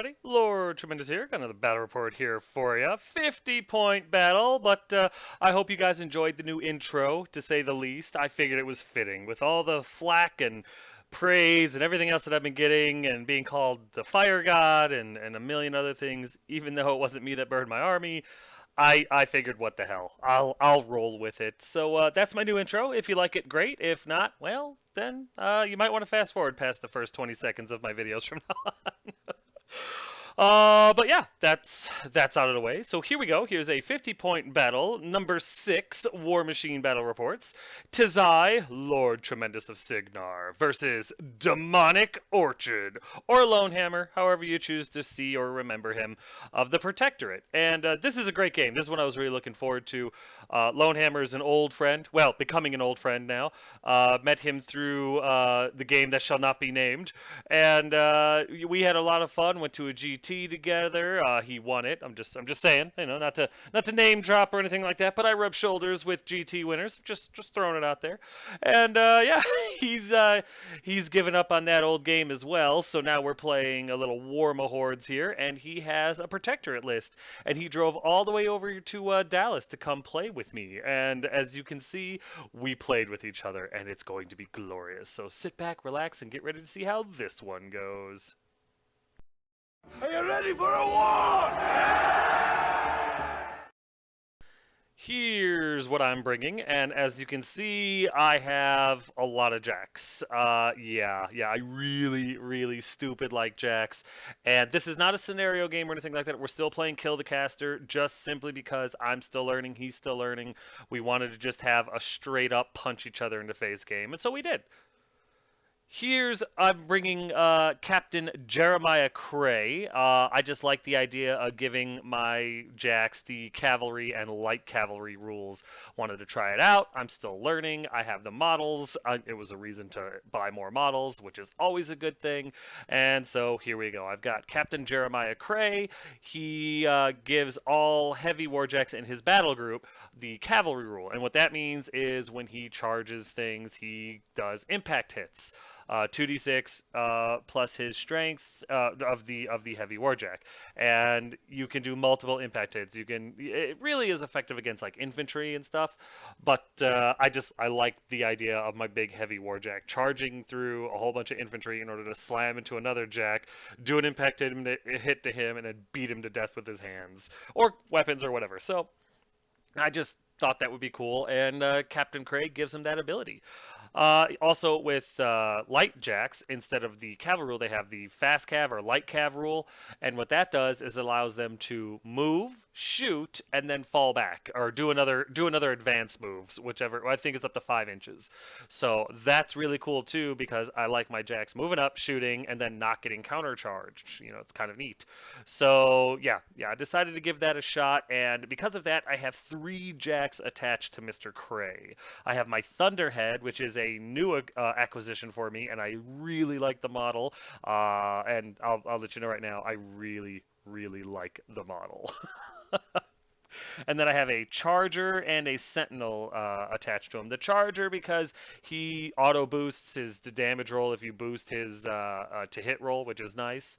everybody. Lord Tremendous here. Got another battle report here for you. 50-point battle, but I hope you guys enjoyed the new intro, to say the least. I figured it was fitting with all the flack and praise and everything else that I've been getting and being called the fire god and a million other things, even though it wasn't me that burned my army. I figured, what the hell? I'll roll with it. So that's my new intro. If you like it, great. If not, well, then you might want to fast forward past the first 20 seconds of my videos from now on. But yeah, that's out of the way. So here we go. Here's a 50-point battle, number 6 War Machine Battle Reports. Tis I, Lord Tremendous of Cygnar, versus Demonic Orchard, or Lonehammer, however you choose to see or remember him, of the Protectorate. And this is a great game. This is what I was really looking forward to. Lonehammer is an old friend, well, becoming an old friend now. Met him through the game that shall not be named, and we had a lot of fun. Went to a GT together. He won it. I'm just saying, you know, not to name drop or anything like that, but I rub shoulders with GT winners. Just throwing it out there. And yeah, he's given up on that old game as well. So now we're playing a little War Mahords here, and he has a Protectorate list, and he drove all the way over to Dallas to come play with me. And as you can see, we played with each other, and it's going to be glorious. So sit back, relax, and get ready to see how this one goes. Are you ready for a war? Here's what I'm bringing, and as you can see, I have a lot of jacks. Yeah, I really stupid like jacks. And this is not a scenario game or anything like that. We're still playing Kill the Caster, just simply because I'm still learning, he's still learning. We wanted to just have a straight up punch each other in the face game, and so we did. I'm bringing Captain Jeremiah Cray. I just like the idea of giving my jacks the cavalry and light cavalry rules. Wanted to try it out. I'm still learning. I have the models. It was a reason to buy more models, which is always a good thing. And so here we go. I've got Captain Jeremiah Cray. He gives all heavy warjacks in his battle group the cavalry rule. And what that means is when he charges things, he does impact hits. 2d6 plus his strength of the heavy warjack, and you can do multiple impact hits. It really is effective against like infantry and stuff, but I like the idea of my big heavy warjack charging through a whole bunch of infantry in order to slam into another jack, do an impact hit to him, and then beat him to death with his hands or weapons or whatever. So I just thought that would be cool, and Captain Craig gives him that ability. Also, with light jacks, instead of the cav rule, they have the fast cav or light cav rule, and what that does is allows them to move, shoot, and then fall back, or do another advance moves, whichever. I think it's up to 5 inches. So that's really cool too, because I like my jacks moving up, shooting, and then not getting countercharged. You know, it's kind of neat. So yeah, I decided to give that a shot, and because of that, I have 3 jacks attached to Mr. Cray. I have my Thunderhead, which is a new acquisition for me, and I really like the model. And I'll let you know right now, I really like the model. And then I have a Charger and a Sentinel attached to him. The Charger because he auto boosts the damage roll if you boost his to hit roll, which is nice.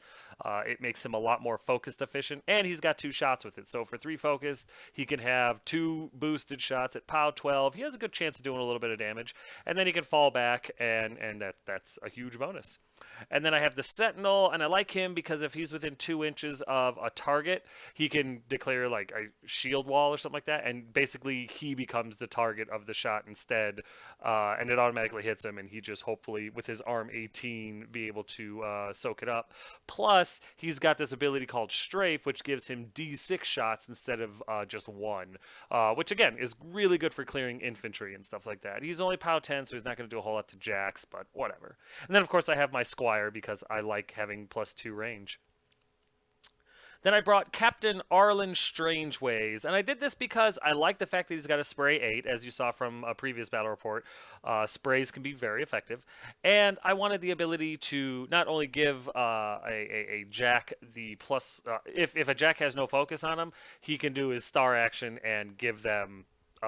It makes him a lot more focused efficient, and he's got 2 shots with it. So for 3 focus, he can have 2 boosted shots at POW 12. He has a good chance of doing a little bit of damage, and then he can fall back, and that's a huge bonus. And then I have the Sentinel, and I like him because if he's within 2 inches of a target, he can declare like a shield wall or something like that, and basically he becomes the target of the shot instead, and it automatically hits him, and he just hopefully with his arm 18 be able to soak it up. Plus, he's got this ability called Strafe, which gives him D6 shots instead of just 1, which again is really good for clearing infantry and stuff like that. He's only POW 10, so he's not going to do a whole lot to jacks, but whatever. And then of course I have my Squire because I like having +2 range. Then I brought Captain Arlen Strangeways, and I did this because I like the fact that he's got a spray 8, as you saw from a previous battle report. Sprays can be very effective, and I wanted the ability to not only give a Jack the plus, if a Jack has no focus on him, he can do his star action and give them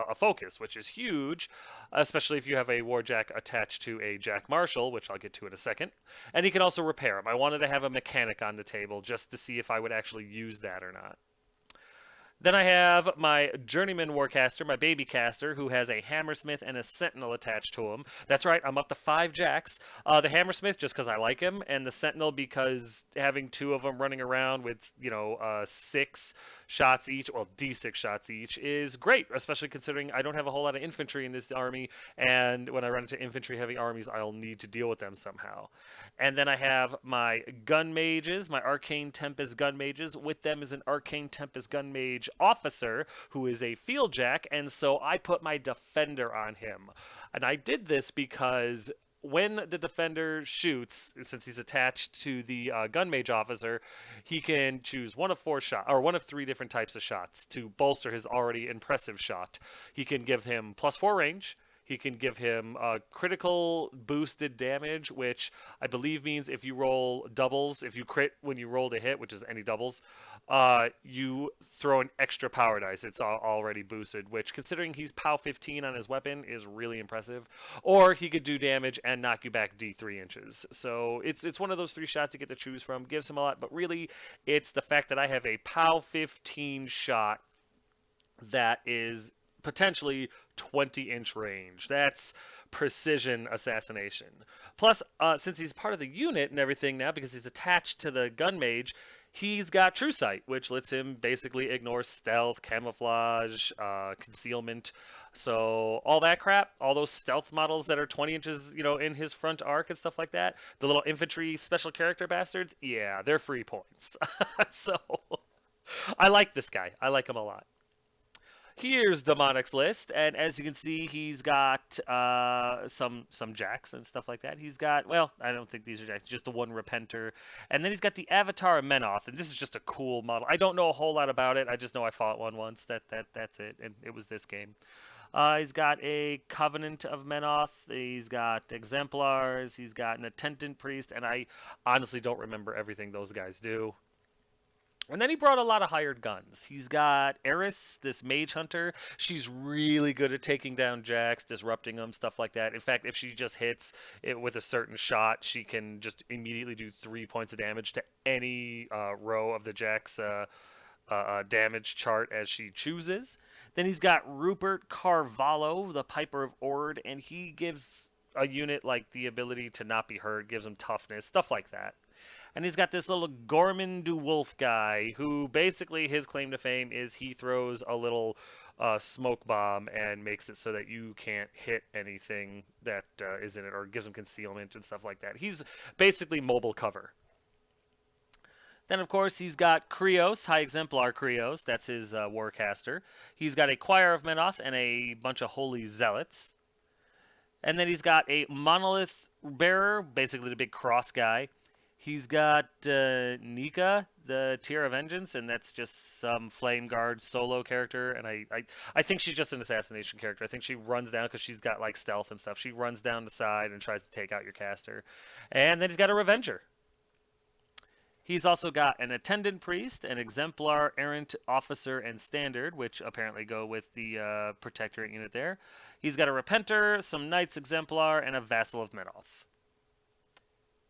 a focus, which is huge, especially if you have a Warjack attached to a Jack Marshal, which I'll get to in a second. And he can also repair him. I wanted to have a mechanic on the table just to see if I would actually use that or not. Then I have my Journeyman Warcaster, my baby caster, who has a Hammersmith and a Sentinel attached to him. That's right, I'm up to 5 Jacks. The Hammersmith just because I like him, and the Sentinel because having 2 of them running around with, 6 shots each, well, D6 shots each, is great, especially considering I don't have a whole lot of infantry in this army, and when I run into infantry-heavy armies, I'll need to deal with them somehow. And then I have my gun mages, my Arcane Tempest gun mages. With them is an Arcane Tempest gun mage officer who is a field jack, and so I put my defender on him. And I did this because when the defender shoots, since he's attached to the gun mage officer, he can choose one of 4 shots or one of 3 different types of shots to bolster his already impressive shot. He can give him +4 range. He can give him critical boosted damage, which I believe means if you roll doubles, if you crit when you roll to hit, which is any doubles, you throw an extra power dice. It's already boosted, which considering he's POW 15 on his weapon is really impressive. Or he could do damage and knock you back D3 inches. So it's one of those 3 shots you get to choose from. Gives him a lot, but really it's the fact that I have a POW 15 shot that is potentially 20-inch range. That's precision assassination. Plus, since he's part of the unit and everything now, because he's attached to the gun mage, he's got True Sight, which lets him basically ignore stealth, camouflage, concealment. So all that crap, all those stealth models that are 20 inches, in his front arc and stuff like that, the little infantry special character bastards, yeah, they're free points. So I like this guy. I like him a lot. Here's Demonic's list, and as you can see, he's got some jacks and stuff like that. He's got, well, I don't think these are jacks, just the one Repenter, and then he's got the Avatar of Menoth, and this is just a cool model. I don't know a whole lot about it. I just know I fought one once. That's it, and it was this game. He's got a Covenant of Menoth. He's got Exemplars. He's got an Attendant Priest, and I honestly don't remember everything those guys do. And then he brought a lot of hired guns. He's got Eris, this mage hunter. She's really good at taking down jacks, disrupting them, stuff like that. In fact, if she just hits it with a certain shot, she can just immediately do 3 points of damage to any row of the jack's damage chart as she chooses. Then he's got Rupert Carvalho, the Piper of Ord, and he gives a unit like the ability to not be hurt, gives them toughness, stuff like that. And he's got this little Gorman de Wolf guy who basically his claim to fame is he throws a little smoke bomb and makes it so that you can't hit anything that is in it or gives him concealment and stuff like that. He's basically mobile cover. Then, of course, he's got Krios, High Exemplar Krios. That's his Warcaster. He's got a Choir of Menoth and a bunch of Holy Zealots. And then he's got a Monolith Bearer, basically the big cross guy. He's got Nika, the Tear of Vengeance, and that's just some Flame Guard solo character. And I think she's just an assassination character. I think she runs down because she's got like stealth and stuff. She runs down the side and tries to take out your caster. And then he's got a Revenger. He's also got an Attendant Priest, an Exemplar, Errant, Officer, and Standard, which apparently go with the Protectorate unit there. He's got a Repenter, some Knights Exemplar, and a Vassal of Menoth.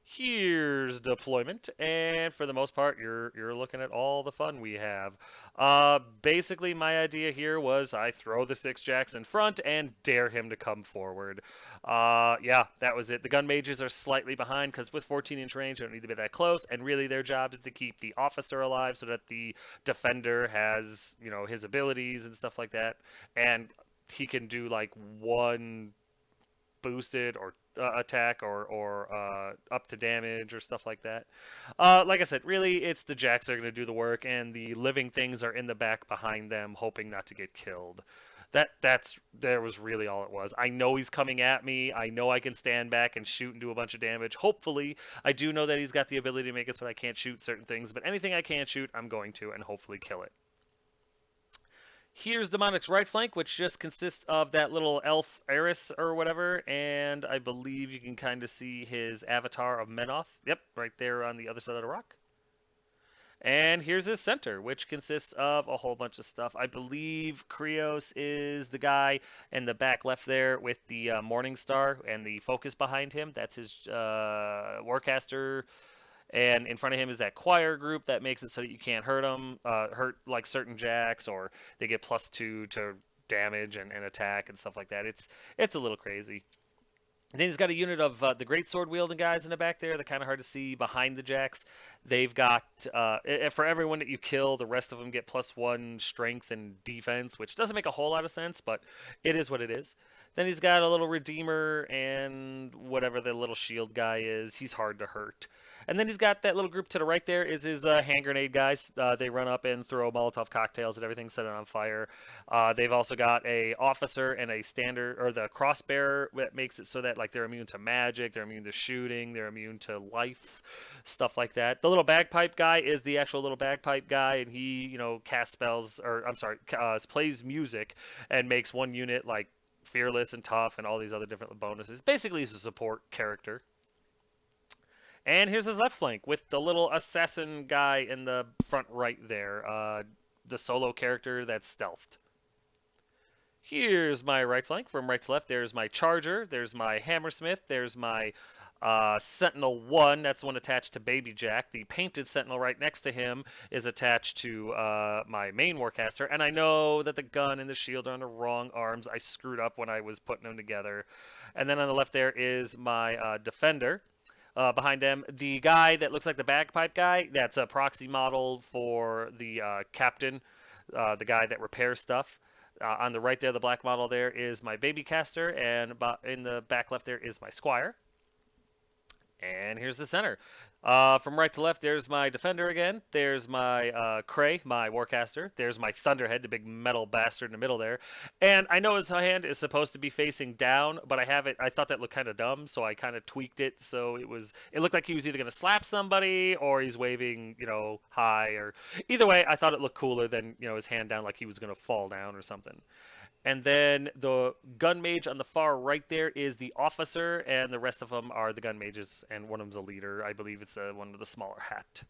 Here's deployment, and for the most part, you're looking at all the fun we have. Basically, my idea here was I throw the 6 jacks in front and dare him to come forward. Yeah, that was it. The gun mages are slightly behind because with 14-inch range, they don't need to be that close, and really their job is to keep the officer alive so that the defender has, his abilities and stuff like that, and he can do like one boosted or attack or up to damage or stuff like that. Like I said, really it's the jacks that are going to do the work, and the living things are in the back behind them hoping not to get killed. There was really all it was. I know he's coming at me. I know I can stand back and shoot and do a bunch of damage. Hopefully, I do know that he's got the ability to make it so I can't shoot certain things, but anything I can shoot, I'm going to, and hopefully kill it. Here's Demonic's right flank, which just consists of that little elf Eris or whatever, and I believe you can kind of see his Avatar of Menoth. Yep, right there on the other side of the rock. And here's his center, which consists of a whole bunch of stuff. I believe Krios is the guy in the back left there with the Morning Star and the focus behind him. That's his Warcaster. And in front of him is that choir group that makes it so that you can't hurt like certain jacks, or they get +2 to damage and attack and stuff like that. It's a little crazy. And then he's got a unit of the great sword wielding guys in the back there. They're kind of hard to see behind the jacks. They've got for everyone that you kill, the rest of them get +1 strength and defense, which doesn't make a whole lot of sense, but it is what it is. Then he's got a little redeemer and whatever the little shield guy is. He's hard to hurt. And then he's got that little group to the right there is his hand grenade guys. They run up and throw Molotov cocktails and everything, set it on fire. They've also got a officer and a standard, or the crossbearer, that makes it so that like they're immune to magic, they're immune to shooting, they're immune to life, stuff like that. The little bagpipe guy is the actual little bagpipe guy, and he, casts spells, or I'm sorry, plays music and makes one unit like fearless and tough and all these other different bonuses. Basically, he's a support character. And here's his left flank with the little assassin guy in the front right there, the solo character that's stealthed. Here's my right flank from right to left. There's my charger, there's my hammersmith, there's my Sentinel 1, that's the one attached to Baby Jack. The painted Sentinel right next to him is attached to my main Warcaster, and I know that the gun and the shield are on the wrong arms. I screwed up when I was putting them together. And then on the left there is my Defender. Behind them, the guy that looks like the bagpipe guy, that's a proxy model for the captain, the guy that repairs stuff. On the right there, the black model there is my baby caster, and in the back left there is my squire. And here's the center. From right to left, there's my defender again. There's my Cray, my warcaster. There's my Thunderhead, the big metal bastard in the middle there. And I know his hand is supposed to be facing down, but I thought that looked kind of dumb, so I kind of tweaked it so it looked like he was either going to slap somebody or he's waving, high, or either way, I thought it looked cooler than, his hand down like he was going to fall down or something. And then the gun mage on the far right there is the officer, and the rest of them are the gun mages, and one of them's a leader. I believe it's one with the smaller hat.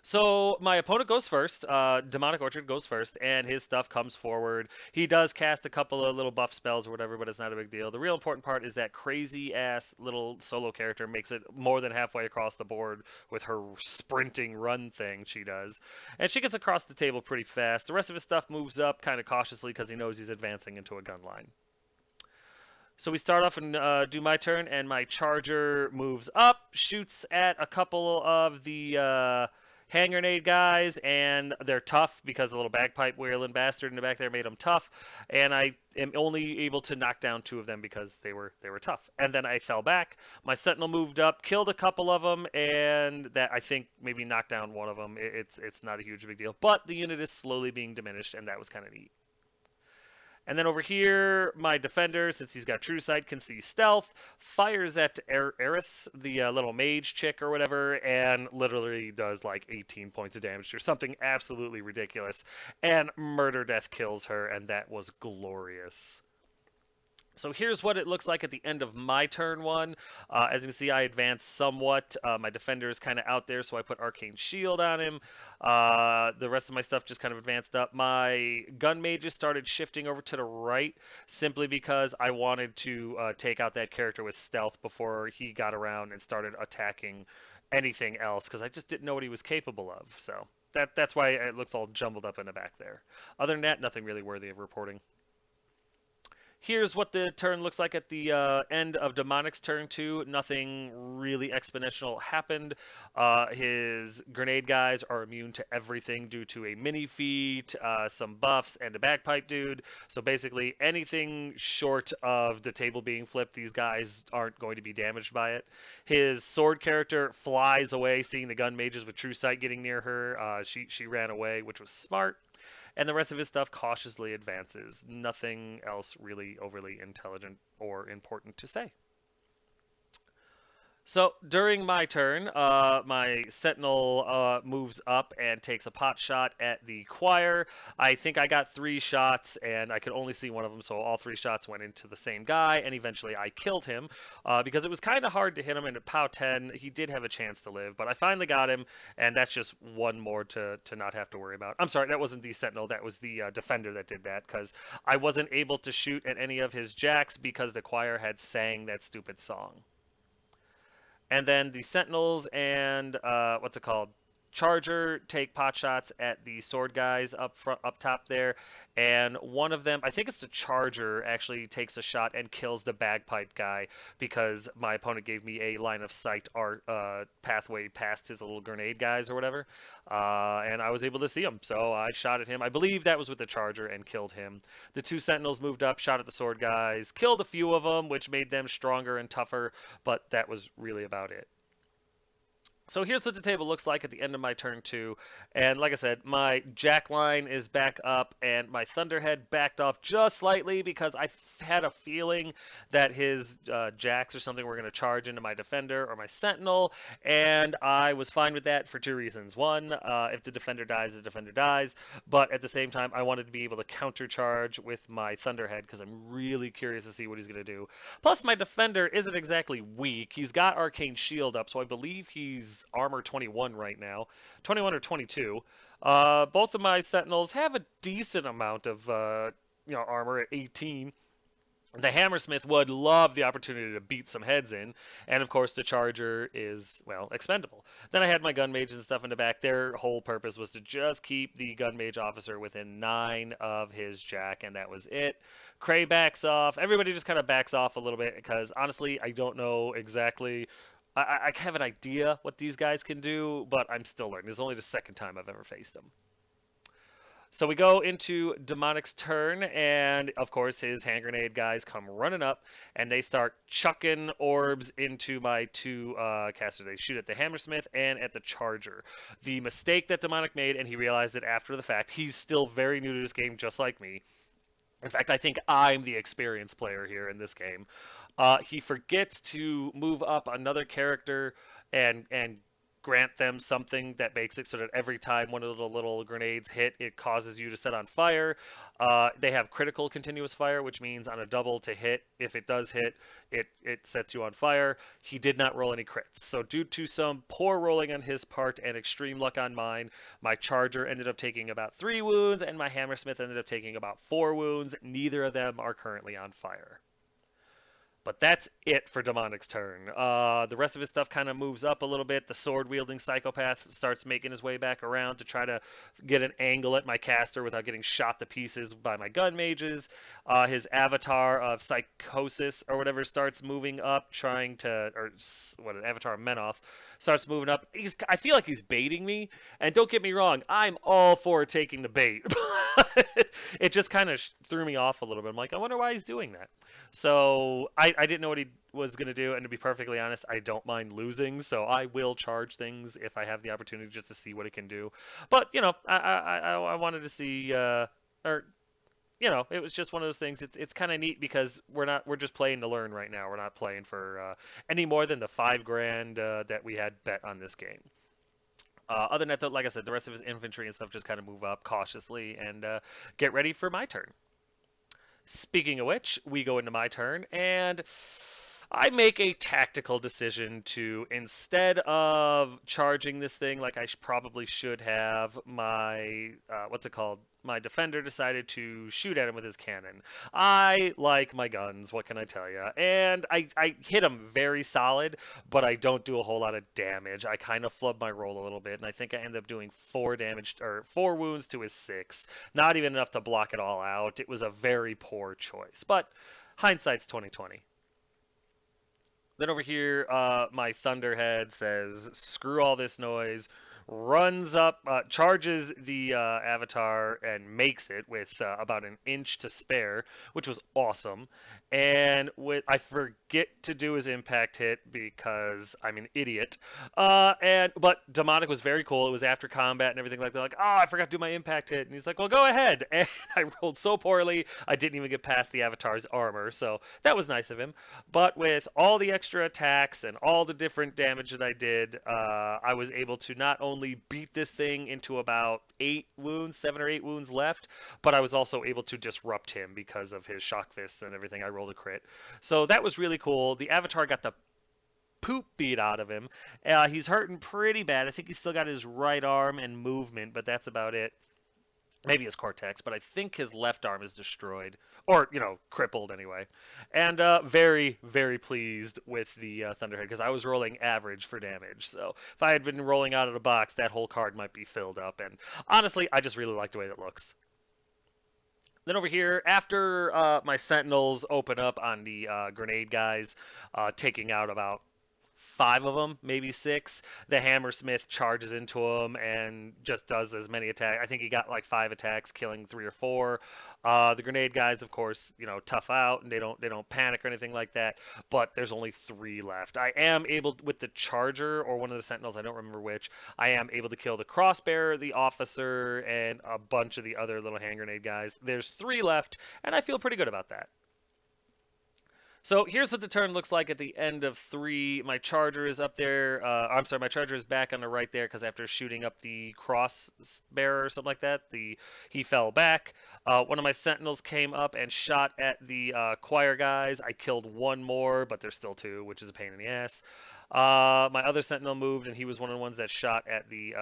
So my opponent goes first. Demonic Orchard goes first, and his stuff comes forward. He does cast a couple of little buff spells or whatever, but it's not a big deal. The real important part is that crazy-ass little solo character makes it more than halfway across the board with her sprinting run thing she does. And she gets across the table pretty fast. The rest of his stuff moves up kind of cautiously because he knows he's advancing into a gun line. So we start off and do my turn, and my charger moves up, shoots at a couple of the hand grenade guys, and they're tough because the little bagpipe wielding bastard in the back there made them tough, and I am only able to knock down 2 of them because they were tough. And then I fell back. My sentinel moved up, killed a couple of them, and that I think maybe knocked down 1 of them. It's not a huge big deal, but the unit is slowly being diminished, and that was kind of neat. And then over here, my defender, since he's got true sight, can see stealth, fires at Eris, the little mage chick or whatever, and literally does like 18 points of damage or something absolutely ridiculous. And murder death kills her, and that was glorious. So here's what it looks like at the end of my turn 1. As you can see, I advanced somewhat. My defender is kind of out there, so I put Arcane Shield on him. The rest of my stuff just kind of advanced up. My gun mages started shifting over to the right simply because I wanted to take out that character with stealth before he got around and started attacking anything else, because I just didn't know what he was capable of. So that's why it looks all jumbled up in the back there. Other than that, nothing really worthy of reporting. Here's what the turn looks like at the end of Demonic's turn 2. Nothing really exponential happened. His grenade guys are immune to everything due to a mini feat, some buffs, and a bagpipe dude. So basically anything short of the table being flipped, these guys aren't going to be damaged by it. His sword character flies away, seeing the gun mages with true sight getting near her. She ran away, which was smart. And the rest of his stuff cautiously advances. Nothing else really overly intelligent or important to say. So during my turn, my sentinel moves up and takes a pot shot at the choir. I think I got 3 shots, and I could only see one of them, so all 3 shots went into the same guy, and eventually I killed him because it was kind of hard to hit him. And at POW 10, he did have a chance to live, but I finally got him, and that's just one more to not have to worry about. I'm sorry, that wasn't the sentinel, that was the defender that did that because I wasn't able to shoot at any of his jacks because the choir had sang that stupid song. And then the Sentinels and what's it called? Charger take pot shots at the sword guys up front, up top there, and one of them, I think it's the Charger, actually takes a shot and kills the bagpipe guy because my opponent gave me a line of sight or pathway past his little grenade guys or whatever, and I was able to see him, so I shot at him. I believe that was with the Charger and killed him. The 2 Sentinels moved up, shot at the sword guys, killed a few of them, which made them stronger and tougher, but that was really about it. So here's what the table looks like at the end of my turn 2. And like I said, my jack line is back up and my Thunderhead backed off just slightly because I had a feeling that his jacks or something were going to charge into my defender or my sentinel. And I was fine with that for 2 reasons. One, if the defender dies, the defender dies. But at the same time, I wanted to be able to countercharge with my Thunderhead because I'm really curious to see what he's going to do. Plus, my defender isn't exactly weak. He's got Arcane Shield up, so I believe he's armor 21 right now. 21 or 22. Both of my Sentinels have a decent amount of armor at 18. The Hammersmith would love the opportunity to beat some heads in, and of course the Charger is, well, expendable. Then I had my Gun Mages and stuff in the back. Their whole purpose was to just keep the Gun Mage officer within 9 of his jack, and that was it. Cray backs off. Everybody just kind of backs off a little bit because honestly, I don't know exactly. I have an idea what these guys can do, but I'm still learning. This is only the second time I've ever faced them. So we go into Demonic's turn, and of course his hand grenade guys come running up, and they start chucking orbs into my 2 casters. They shoot at the Hammersmith and at the Charger. The mistake that Demonic made, and he realized it after the fact, he's still very new to this game, just like me. In fact, I think I'm the experienced player here in this game. He forgets to move up another character and grant them something that makes it so that every time one of the little grenades hit, it causes you to set on fire. They have critical continuous fire, which means on a double to hit, if it does hit, it sets you on fire. He did not roll any crits. So due to some poor rolling on his part and extreme luck on mine, my Charger ended up taking about 3 wounds, and my Hammersmith ended up taking about 4 wounds. Neither of them are currently on fire. But that's it for Demonic's turn. The rest of his stuff kind of moves up a little bit. The sword-wielding psychopath starts making his way back around to try to get an angle at my caster without getting shot to pieces by my gun mages. His avatar of psychosis or whatever starts moving up, trying to, or what, an avatar of Menoth starts moving up. I feel like he's baiting me, and don't get me wrong, I'm all for taking the bait. It just kind of threw me off a little bit. I'm like, I wonder why he's doing that. So I didn't know what he was going to do, and to be perfectly honest, I don't mind losing, so I will charge things if I have the opportunity just to see what it can do. But, I wanted to see, it was just one of those things. It's kind of neat because we're just playing to learn right now. We're not playing for any more than the $5,000 that we had bet on this game. Other than that, though, like I said, the rest of his infantry and stuff just kind of move up cautiously and get ready for my turn. Speaking of which, we go into my turn, and I make a tactical decision to, instead of charging this thing like I probably should have, my, my defender decided to shoot at him with his cannon. I like my guns, what can I tell you? And I hit him very solid, but I don't do a whole lot of damage. I kind of flub my roll a little bit, and I think I end up doing 4 damage, or 4 wounds to his 6. Not even enough to block it all out. It was a very poor choice, but hindsight's 2020. Then over here, my Thunderhead says, screw all this noise, runs up, charges the avatar, and makes it with about an inch to spare, which was awesome. and I forget to do his impact hit because I'm an idiot. But demonic was very cool. It was after combat and everything like that. Like, oh, I forgot to do my impact hit, and he's like, well, go ahead. And I rolled so poorly, I didn't even get past the avatar's armor. So that was nice of him. But with all the extra attacks and all the different damage that I did, I was able to not only beat this thing into about 7 or 8 wounds left, but I was also able to disrupt him because of his shock fists and everything. I rolled a crit. So that was really cool. The Avatar got the poop beat out of him. He's hurting pretty bad. I think he's still got his right arm and movement, but that's about it. Maybe his cortex, but I think his left arm is destroyed. Or, crippled anyway. And very, very pleased with the Thunderhead because I was rolling average for damage. So if I had been rolling out of the box, that whole card might be filled up. And honestly, I just really like the way it looks. Then over here, after my Sentinels open up on the grenade guys, taking out about 5 of them, maybe 6, the Hammersmith charges into them and just does as many attacks. I think he got like 5 attacks, killing 3 or 4. The grenade guys, of course, tough out and they don't panic or anything like that. But there's only 3 left. I am able with the Charger or one of the Sentinels, I don't remember which. I am able to kill the Crossbearer, the Officer, and a bunch of the other little hand grenade guys. There's 3 left, and I feel pretty good about that. So here's what the turn looks like at the end of 3. My Charger is up there. I'm sorry, my Charger is back on the right there because after shooting up the cross bearer or something like that, he fell back. One of my Sentinels came up and shot at the choir guys. I killed 1 more, but there's still 2, which is a pain in the ass. My other Sentinel moved, and he was one of the ones that shot at the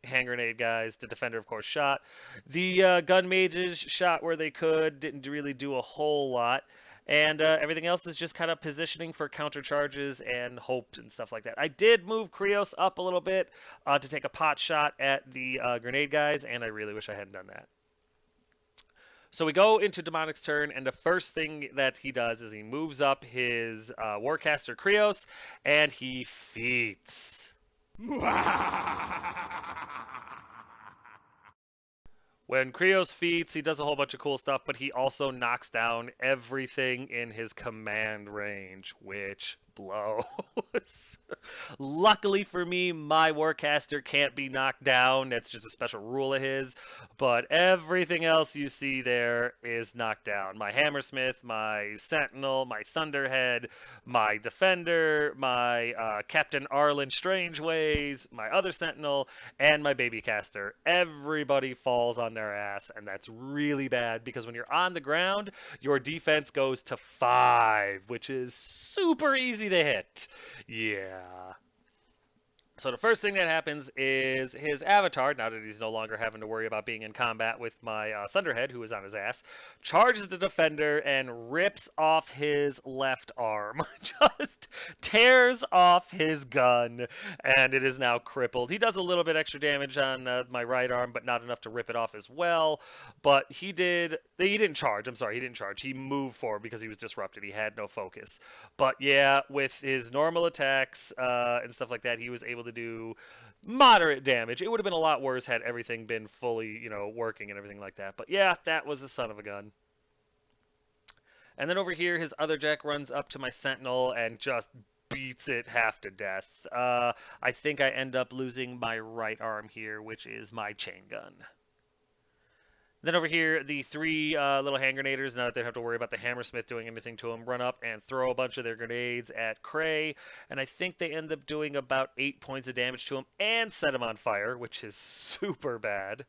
hand grenade guys. The defender, of course, shot. The gun mages shot where they could. Didn't really do a whole lot. And everything else is just kind of positioning for counter charges and hopes and stuff like that. I did move Krios up a little bit to take a pot shot at the grenade guys, and I really wish I hadn't done that. So we go into Demonic's turn, and the first thing that he does is he moves up his Warcaster Krios, and he feats. When Krios feats, he does a whole bunch of cool stuff, but he also knocks down everything in his command range, which blows. Luckily for me, my Warcaster can't be knocked down. That's just a special rule of his. But everything else you see there is knocked down. My Hammersmith, my Sentinel, my Thunderhead, my Defender, my Captain Arlen Strangeways, my other Sentinel, and my Babycaster. Everybody falls on their ass, and that's really bad because when you're on the ground, your defense goes to 5, which is super easy to hit. Yeah. So the first thing that happens is his avatar, now that he's no longer having to worry about being in combat with my Thunderhead, who is on his ass, charges the defender and rips off his left arm. Just tears off his gun, and it is now crippled. He does a little bit extra damage on my right arm, but not enough to rip it off as well. But he didn't charge. I'm sorry, he didn't charge. He moved forward because he was disrupted. He had no focus. But yeah, with his normal attacks and stuff like that, he was able to do moderate damage. It would have been a lot worse had everything been fully, working and everything like that. But yeah, that was a son of a gun. And then over here, his other Jack runs up to my Sentinel and just beats it half to death. I think I end up losing my right arm here, which is my chain gun. Then over here, the 3 little hand grenaders, now that they don't have to worry about the Hammersmith doing anything to them, run up and throw a bunch of their grenades at Cray. And I think they end up doing about 8 points of damage to him and set him on fire, which is super bad.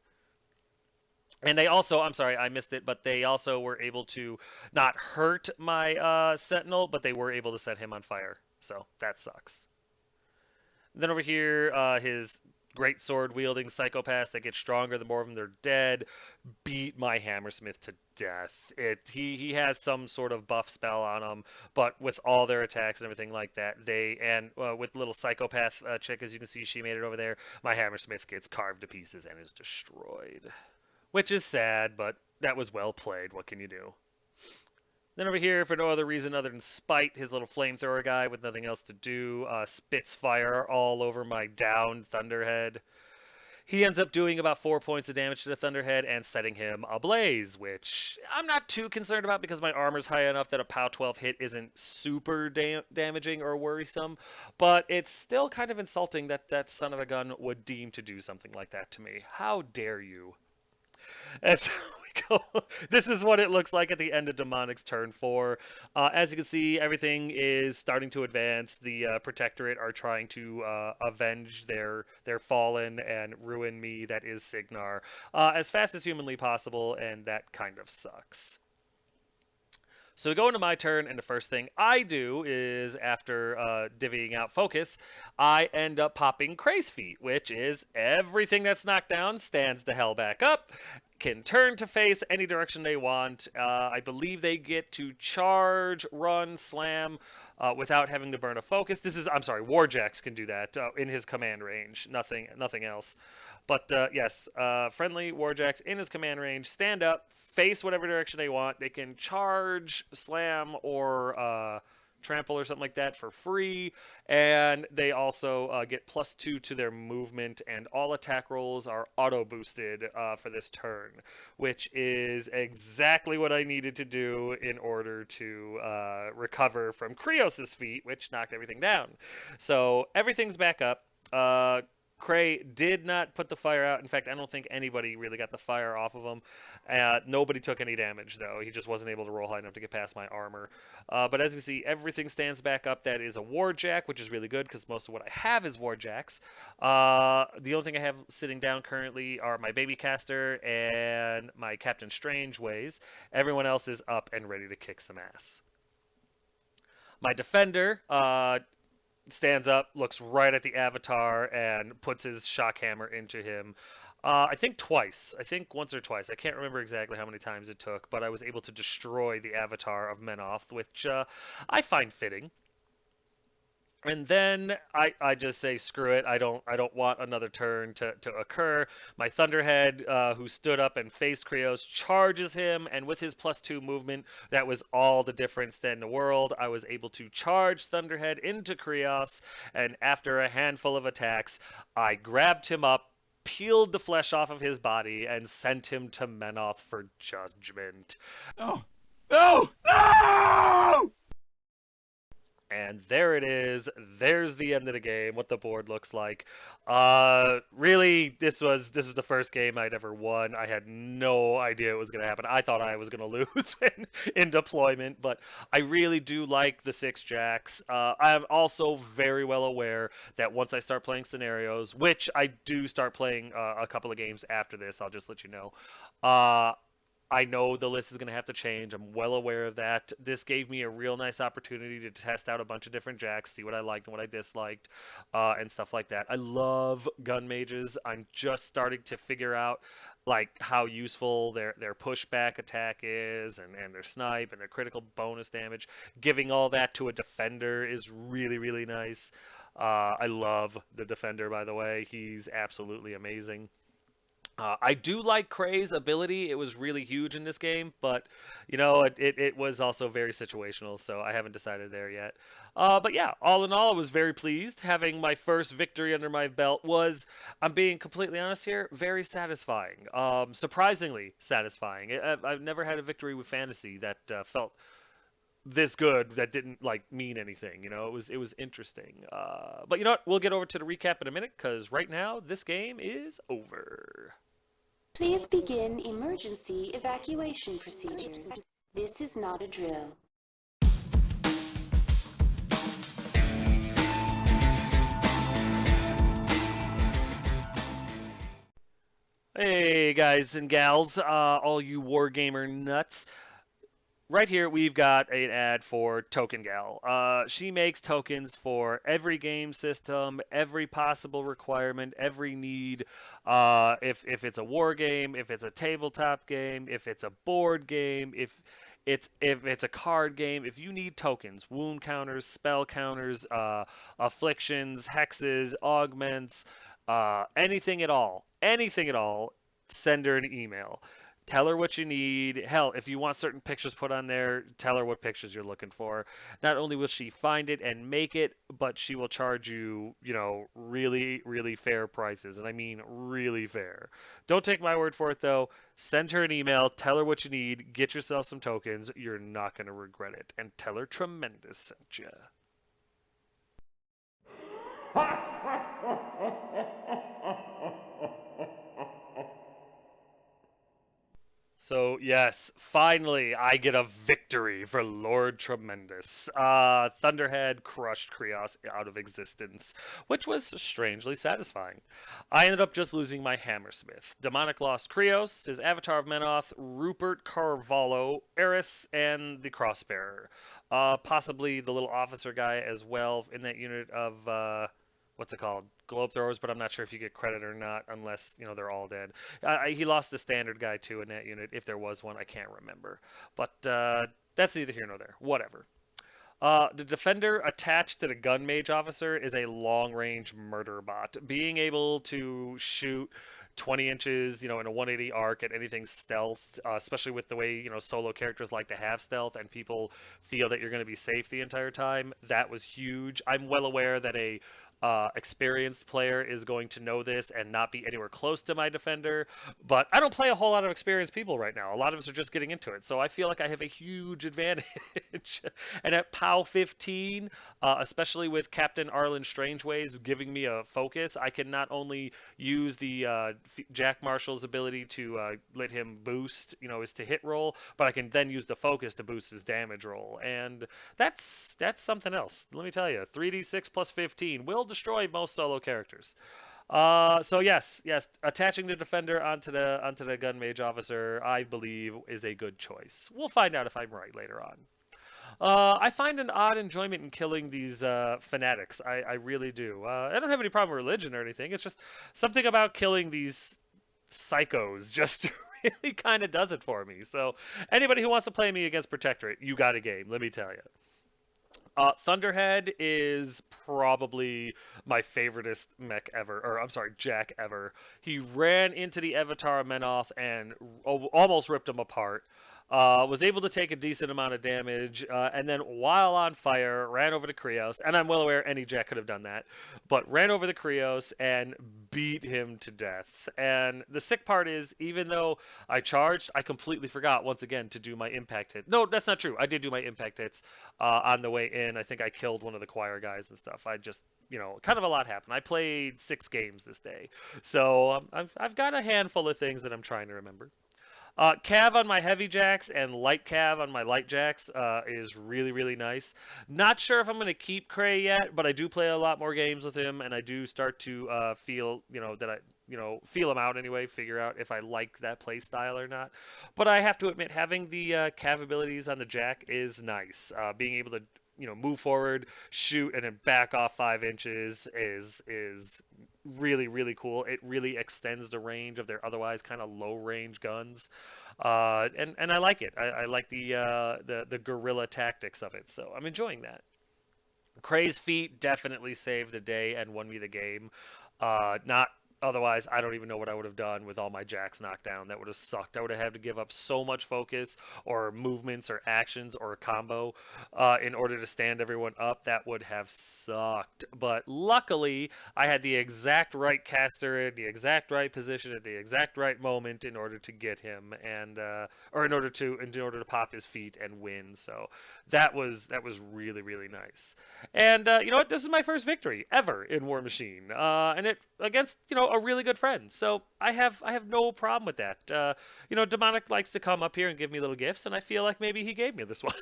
And they also, I'm sorry, I missed it, but they also were able to not hurt my Sentinel, but they were able to set him on fire. So that sucks. Then over here, his great sword wielding psychopaths that get stronger the more of them they're dead beat my Hammersmith to death. He has some sort of buff spell on him, but with all their attacks and everything like that, with little psychopath chick, as you can see, she made it over there. My Hammersmith gets carved to pieces and is destroyed, which is sad, but that was well played. What can you do? Then over here, for no other reason other than spite, his little flamethrower guy with nothing else to do spits fire all over my downed Thunderhead. He ends up doing about 4 points of damage to the Thunderhead and setting him ablaze, which I'm not too concerned about because my armor's high enough that a POW 12 hit isn't super damaging or worrisome, but it's still kind of insulting that that son of a gun would deem to do something like that to me. How dare you? As we go, this is what it looks like at the end of Demonic's turn 4. As you can see, everything is starting to advance. The Protectorate are trying to avenge their fallen and ruin me, that is Cygnar, as fast as humanly possible, and that kind of sucks. So we go into my turn, and the first thing I do is, after divvying out focus, I end up popping Craze Feet, which is everything that's knocked down stands the hell back up, can turn to face any direction they want. I believe they get to charge, run, slam, without having to burn a focus. I'm sorry, Warjax can do that in his command range. Nothing else. But yes, friendly Warjacks in his command range stand up, face whatever direction they want. They can charge, slam, or trample or something like that for free. And they also get +2 to their movement, and all attack rolls are auto boosted for this turn, which is exactly what I needed to do in order to recover from Krios' feat, which knocked everything down. So everything's back up. Cray did not put the fire out. In fact, I don't think anybody really got the fire off of him. Nobody took any damage, though. He just wasn't able to roll high enough to get past my armor. But as you can see, everything stands back up. That is a Warjack, which is really good because most of what I have is Warjacks. The only thing I have sitting down currently are my Babycaster and my Captain Strangeways. Everyone else is up and ready to kick some ass. My Defender stands up, looks right at the Avatar, and puts his shock hammer into him. I think twice. I think once or twice. I can't remember exactly how many times it took, but I was able to destroy the Avatar of Menoth, which I find fitting. And then I just say screw it. I don't want another turn to occur. My Thunderhead, who stood up and faced Krios, charges him, and with his +2 movement, that was all the difference in the world. I was able to charge Thunderhead into Krios, and after a handful of attacks, I grabbed him up, peeled the flesh off of his body, and sent him to Menoth for judgment. No! No! No! And there it is. There's the end of the game, what the board looks like. Really, this was the first game I'd ever won. I had no idea it was going to happen. I thought I was going to lose in deployment, but I really do like the 6 jacks. I'm also very well aware that once I start playing scenarios, which I do start playing a couple of games after this, I'll just let you know. I know the list is going to have to change. I'm well aware of that. This gave me a real nice opportunity to test out a bunch of different jacks, see what I liked and what I disliked, and stuff like that. I love gun mages. I'm just starting to figure out like how useful their pushback attack is, and their snipe and their critical bonus damage. Giving all that to a defender is really, really nice. I love the defender, by the way. He's absolutely amazing. I do like Cray's ability. It was really huge in this game, but, you know, it was also very situational, so I haven't decided there yet. But yeah, all in all, I was very pleased. Having my first victory under my belt was, I'm being completely honest here, very satisfying. Surprisingly satisfying. I've never had a victory with fantasy that felt this good, that didn't like mean anything. You know, it was interesting. But you know what? We'll get over to the recap in a minute, because right now this game is over. Please begin emergency evacuation procedures. This is not a drill. Hey guys and gals, all you Wargamer nuts. Right here, we've got an ad for Token Gal. She makes tokens for every game system, every possible requirement, every need. If it's a war game, if it's a tabletop game, if it's a board game, if it's a card game, if you need tokens, wound counters, spell counters, afflictions, hexes, augments, anything at all, send her an email. Tell her what you need. Hell, if you want certain pictures put on there, tell her what pictures you're looking for. Not only will she find it and make it, but she will charge you, really, really fair prices. And I mean really fair. Don't take my word for it, though. Send her an email. Tell her what you need. Get yourself some tokens. You're not going to regret it. And tell her Tremendous sent you. So, yes, finally, I get a victory for Lord Tremendous. Thunderhead crushed Krios out of existence, which was strangely satisfying. I ended up just losing my Hammersmith. Demonic lost Krios, his Avatar of Menoth, Rupert Carvalho, Eris, and the Crossbearer. Possibly the little officer guy as well in that unit of, what's it called? Globe throwers, but I'm not sure if you get credit or not unless, they're all dead. He lost the standard guy too in that unit, if there was one. I can't remember. But that's neither here nor there. Whatever. The defender attached to the gun mage officer is a long-range murder bot. Being able to shoot 20 inches, in a 180 arc at anything stealth, especially with the way, solo characters like to have stealth and people feel that you're going to be safe the entire time, that was huge. I'm well aware that a experienced player is going to know this and not be anywhere close to my defender, but I don't play a whole lot of experienced people right now. A lot of us are just getting into it, so I feel like I have a huge advantage. And at POW 15, especially with Captain Arlen Strangeways giving me a focus, I can not only use the Jack Marshall's ability to let him boost, his to hit roll, but I can then use the focus to boost his damage roll, and that's something else. Let me tell you, 3d6 plus 15 will destroy most solo characters. So yes, attaching the defender onto the gun mage officer, I believe, is a good choice. We'll find out if I'm right later on. I find an odd enjoyment in killing these fanatics. I really do. I don't have any problem with religion or anything. It's just something about killing these psychos just really kind of does it for me. So anybody who wants to play me against Protectorate, you got a game, let me tell you. Thunderhead is probably my favoriteest mech ever, or I'm sorry, Jack ever. He ran into the Avatar of Menoth and almost ripped him apart. Was able to take a decent amount of damage, and then while on fire, ran over to Krios, and I'm well aware any Jack could have done that, but ran over the Krios and beat him to death. And the sick part is, even though I charged, I completely forgot, once again, to do my impact hit. No, that's not true. I did do my impact hits on the way in. I think I killed one of the choir guys and stuff. I just, kind of a lot happened. I played 6 games this day, so I've got a handful of things that I'm trying to remember. Cav on my heavy jacks and light cav on my light jacks is really, really nice. Not sure if I'm going to keep Cray yet, but I do play a lot more games with him, and I do start to feel, that I, feel him out anyway, figure out if I like that play style or not. But I have to admit, having the cav abilities on the jack is nice. Being able to, move forward, shoot, and then back off 5 inches is really, really cool. It really extends the range of their otherwise kind of low range guns, and I like it. I like the guerrilla tactics of it, so I'm enjoying that. Cray's feat definitely saved the day and won me the game. Not Otherwise, I don't even know what I would have done with all my jacks knocked down. That would have sucked. I would have had to give up so much focus or movements or actions or a combo in order to stand everyone up. That would have sucked. But luckily, I had the exact right caster in the exact right position at the exact right moment in order to get him, and or in order to pop his feet and win. So that was really, really nice. And you know what? This is my first victory ever in War Machine, and it against a really good friend. So I have no problem with that. Demonic likes to come up here and give me little gifts, and I feel like maybe he gave me this one.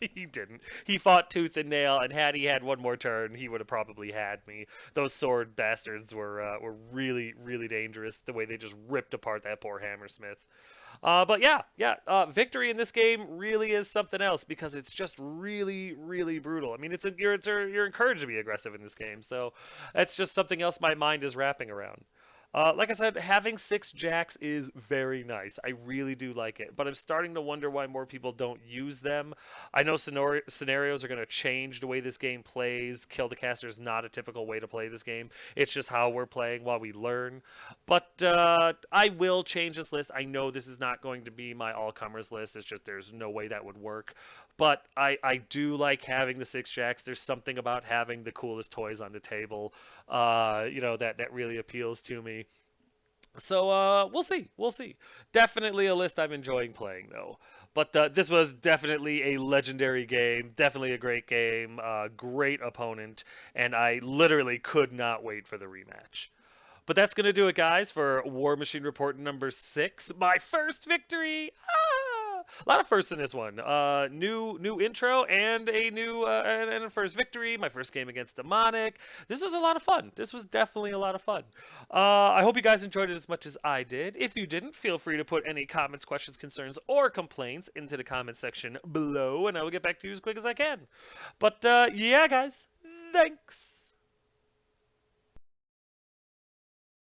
He didn't. He fought tooth and nail, and had he had one more turn, he would have probably had me. Those sword bastards were really, really dangerous. The way they just ripped apart that poor Hammersmith. But yeah, victory in this game really is something else because it's just really, really brutal. I mean, you're encouraged to be aggressive in this game, so that's just something else my mind is wrapping around. Like I said, having 6 jacks is very nice. I really do like it, but I'm starting to wonder why more people don't use them. I know scenarios are going to change the way this game plays. Kill the caster is not a typical way to play this game. It's just how we're playing while we learn. But I will change this list. I know this is not going to be my all-comers list. It's just there's no way that would work. But I do like having the 6 jacks. There's something about having the coolest toys on the table, that really appeals to me. So we'll see. We'll see. Definitely a list I'm enjoying playing though. But this was definitely a legendary game. Definitely a great game. Great opponent, and I literally could not wait for the rematch. But that's going to do it, guys, for War Machine Report number 6. My first victory! Ah! A lot of firsts in this one. New intro and a first victory. My first game against Demonic. This was a lot of fun. This was definitely a lot of fun. I hope you guys enjoyed it as much as I did. If you didn't, feel free to put any comments, questions, concerns, or complaints into the comment section below, and I will get back to you as quick as I can. But yeah, guys, thanks.